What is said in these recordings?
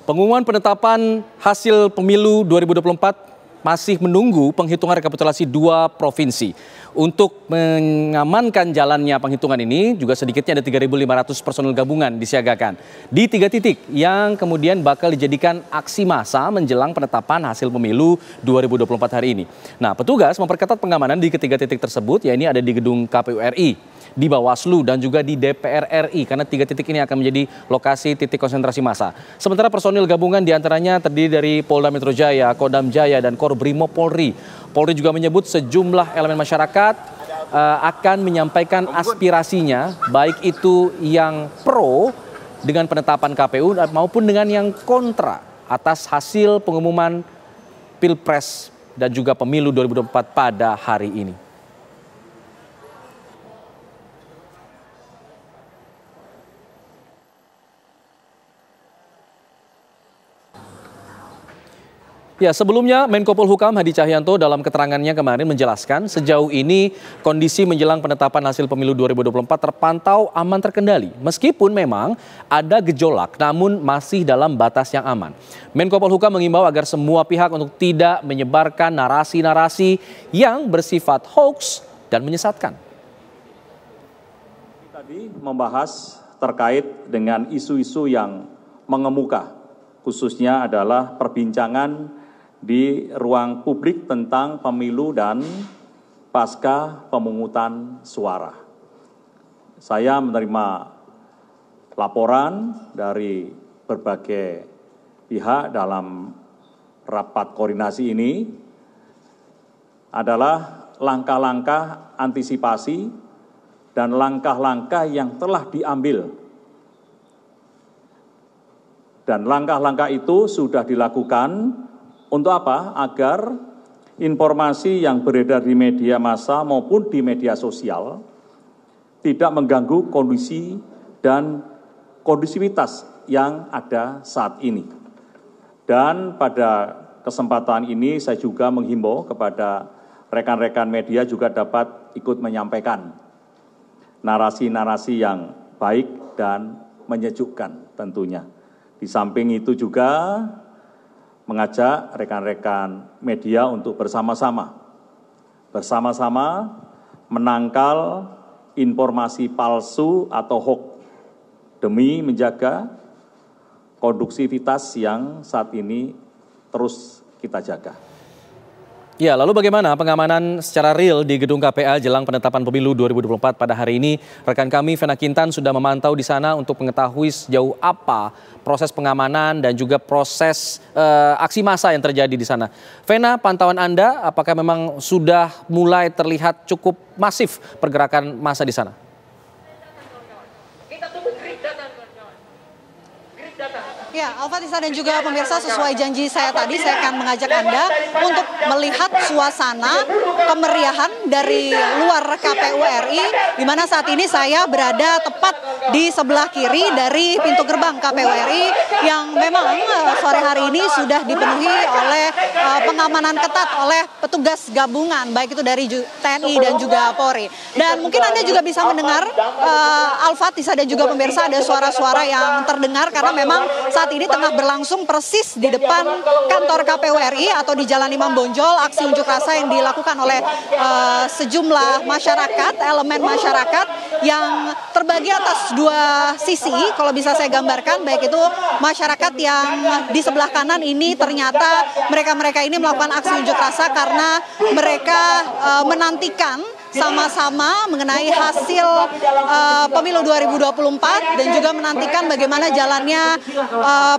Pengumuman penetapan hasil pemilu 2024 masih menunggu penghitungan rekapitulasi 2 provinsi. Untuk mengamankan jalannya penghitungan ini juga sedikitnya ada 3.500 personel gabungan disiagakan di 3 titik yang kemudian bakal dijadikan aksi massa menjelang penetapan hasil pemilu 2024 hari ini. Nah, petugas memperketat pengamanan di ketiga titik tersebut, yaitu ada di gedung KPU RI, di Bawaslu dan juga di DPR RI, karena 3 titik ini akan menjadi lokasi titik konsentrasi massa. Sementara personil gabungan diantaranya terdiri dari Polda Metro Jaya, Kodam Jaya, dan Korbrimob Polri. Polri juga menyebut sejumlah elemen masyarakat akan menyampaikan aspirasinya, baik itu yang pro dengan penetapan KPU maupun dengan yang kontra atas hasil pengumuman Pilpres dan juga Pemilu 2024 pada hari ini. Ya, sebelumnya Menko Polhukam Hadi Cahyanto dalam keterangannya kemarin menjelaskan sejauh ini kondisi menjelang penetapan hasil pemilu 2024 terpantau aman terkendali. Meskipun memang ada gejolak namun masih dalam batas yang aman. Menko Polhukam mengimbau agar semua pihak untuk tidak menyebarkan narasi-narasi yang bersifat hoax dan menyesatkan. Tadi membahas terkait dengan isu-isu yang mengemuka, khususnya adalah perbincangan di ruang publik tentang pemilu dan pasca pemungutan suara. Saya menerima laporan dari berbagai pihak dalam rapat koordinasi ini adalah langkah-langkah antisipasi dan langkah-langkah yang telah diambil. Dan langkah-langkah itu sudah dilakukan untuk apa? Agar informasi yang beredar di media massa maupun di media sosial tidak mengganggu kondisi dan kondusivitas yang ada saat ini. Dan pada kesempatan ini saya juga menghimbau kepada rekan-rekan media juga dapat ikut menyampaikan narasi-narasi yang baik dan menyejukkan tentunya. Di samping itu juga mengajak rekan-rekan media untuk bersama-sama menangkal informasi palsu atau hoax demi menjaga kondusivitas yang saat ini terus kita jaga. Ya, lalu bagaimana pengamanan secara real di gedung KPA jelang penetapan pemilu 2024 pada hari ini? Rekan kami Vena Kintan sudah memantau di sana untuk mengetahui sejauh apa proses pengamanan dan juga proses aksi massa yang terjadi di sana. Vena, pantauan Anda apakah memang sudah mulai terlihat cukup masif pergerakan massa di sana? Ya, Alfatisa dan juga pemirsa, sesuai janji saya tadi, saya akan mengajak Anda untuk melihat suasana kemeriahan dari luar KPU RI, di mana saat ini saya berada tepat di sebelah kiri dari pintu gerbang KPU RI yang memang sore hari ini sudah dipenuhi oleh pengamanan ketat oleh petugas gabungan, baik itu dari TNI dan juga Polri. Dan mungkin Anda juga bisa mendengar, Alfatisa dan juga pemirsa, ada suara-suara yang terdengar karena memang saat ini tengah berlangsung persis di depan kantor KPU RI atau di Jalan Imam Bonjol, aksi unjuk rasa yang dilakukan oleh sejumlah masyarakat, elemen masyarakat yang terbagi atas 2 sisi. Kalau bisa saya gambarkan, baik itu masyarakat yang di sebelah kanan ini ternyata mereka ini melakukan aksi unjuk rasa karena mereka menantikan sama-sama mengenai hasil pemilu 2024 dan juga menantikan bagaimana jalannya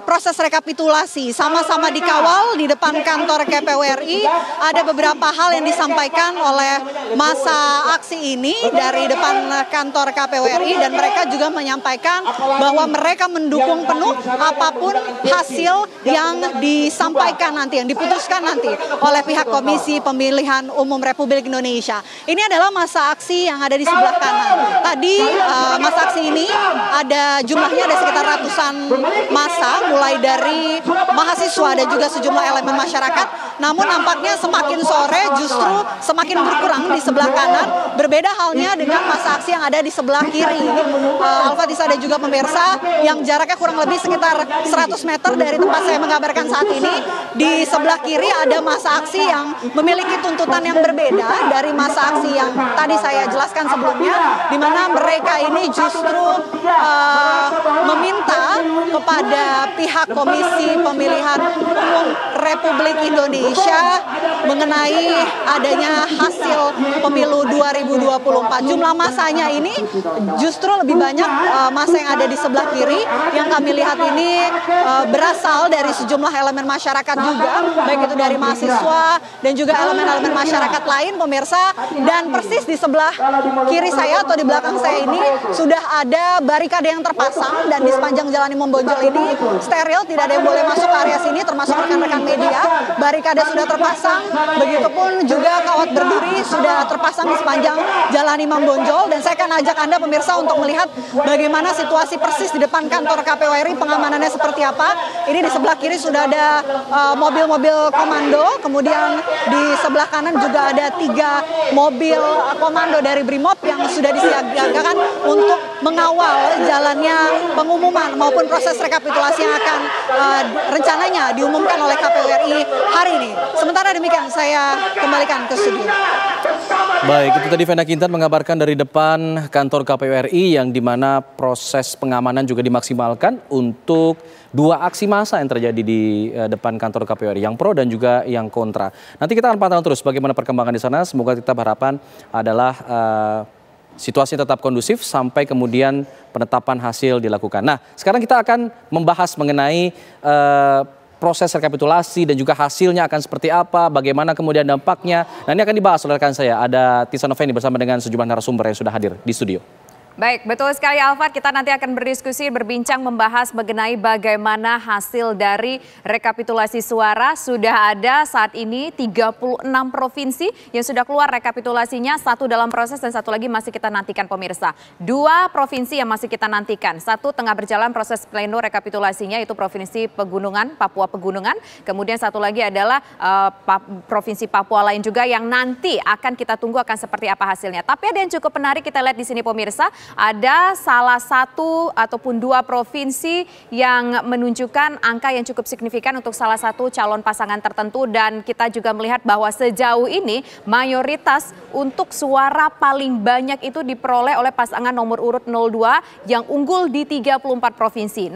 proses rekapitulasi. Sama-sama dikawal di depan kantor KPU RI. Ada beberapa hal yang disampaikan oleh masa aksi ini dari depan kantor KPU RI, dan mereka juga menyampaikan bahwa mereka mendukung penuh apapun hasil yang disampaikan nanti, yang diputuskan nanti oleh pihak Komisi Pemilihan Umum Republik Indonesia. Ini adalah juga masa aksi yang ada di sebelah kanan. Tadi masa aksi ini ada jumlahnya ada sekitar ratusan massa, mulai dari mahasiswa dan juga sejumlah elemen masyarakat. Namun nampaknya semakin sore justru semakin berkurang di sebelah kanan. Berbeda halnya dengan masa aksi yang ada di sebelah kiri. Alfatisa dan juga pemirsa, yang jaraknya kurang lebih sekitar 100 meter dari tempat saya mengabarkan saat ini. Di sebelah kiri ada masa aksi yang memiliki tuntutan yang berbeda dari masa aksi yang tadi saya jelaskan sebelumnya, di mana mereka ini justru meminta kepada pihak Komisi Pemilihan Umum Republik Indonesia mengenai adanya hasil pemilu 2024. Jumlah masanya ini justru lebih banyak masa yang ada di sebelah kiri, yang kami lihat ini berasal dari sejumlah elemen masyarakat juga, baik itu dari mahasiswa dan juga elemen-elemen masyarakat lain, pemirsa. Dan persis di sebelah kiri saya atau di belakang saya ini sudah ada barikade yang terpasang, dan di sepanjang Jalan Imam Bonjol ini steril, tidak ada yang boleh masuk ke area sini termasuk rekan-rekan media. Barikade sudah terpasang, begitupun juga kawat berduri sudah terpasang di sepanjang Jalan Imam Bonjol. Dan saya akan ajak Anda pemirsa untuk melihat bagaimana situasi persis di depan kantor KPU RI, pengamanannya seperti apa. Ini di sebelah kiri sudah ada mobil-mobil komando, kemudian di sebelah kanan juga ada 3 mobil komando dari Brimob yang sudah disiagakan untuk mengawal jalannya pengumuman maupun proses rekapitulasi yang akan rencananya diumumkan oleh KPU RI hari ini. Sementara demikian, saya kembalikan ke studio. Baik, itu tadi Vena Kintan mengabarkan dari depan kantor KPU RI, yang dimana proses pengamanan juga dimaksimalkan untuk 2 aksi massa yang terjadi di depan kantor KPU RI, yang pro dan juga yang kontra. Nanti kita akan pantau terus bagaimana perkembangan di sana. Semoga kita berharapan adalah situasi tetap kondusif sampai kemudian penetapan hasil dilakukan. Nah, sekarang kita akan membahas mengenai proses rekapitulasi dan juga hasilnya akan seperti apa, bagaimana kemudian dampaknya. Nah, ini akan dibahas oleh rekan saya, ada Tisa Noveni bersama dengan sejumlah narasumber yang sudah hadir di studio. Baik, betul sekali Alfat. Kita nanti akan berdiskusi, berbincang, membahas mengenai bagaimana hasil dari rekapitulasi suara. Sudah ada saat ini 36 provinsi yang sudah keluar rekapitulasinya, 1 dalam proses dan 1 lagi masih kita nantikan pemirsa. 2 provinsi yang masih kita nantikan. 1 tengah berjalan proses pleno rekapitulasinya, itu Provinsi Pegunungan, Papua Pegunungan. Kemudian 1 lagi adalah Provinsi Papua lain juga yang nanti akan kita tunggu akan seperti apa hasilnya. Tapi ada yang cukup menarik kita lihat di sini pemirsa. Ada salah 1 ataupun 2 provinsi yang menunjukkan angka yang cukup signifikan untuk salah satu calon pasangan tertentu, dan kita juga melihat bahwa sejauh ini mayoritas untuk suara paling banyak itu diperoleh oleh pasangan nomor urut 02 yang unggul di 34 provinsi.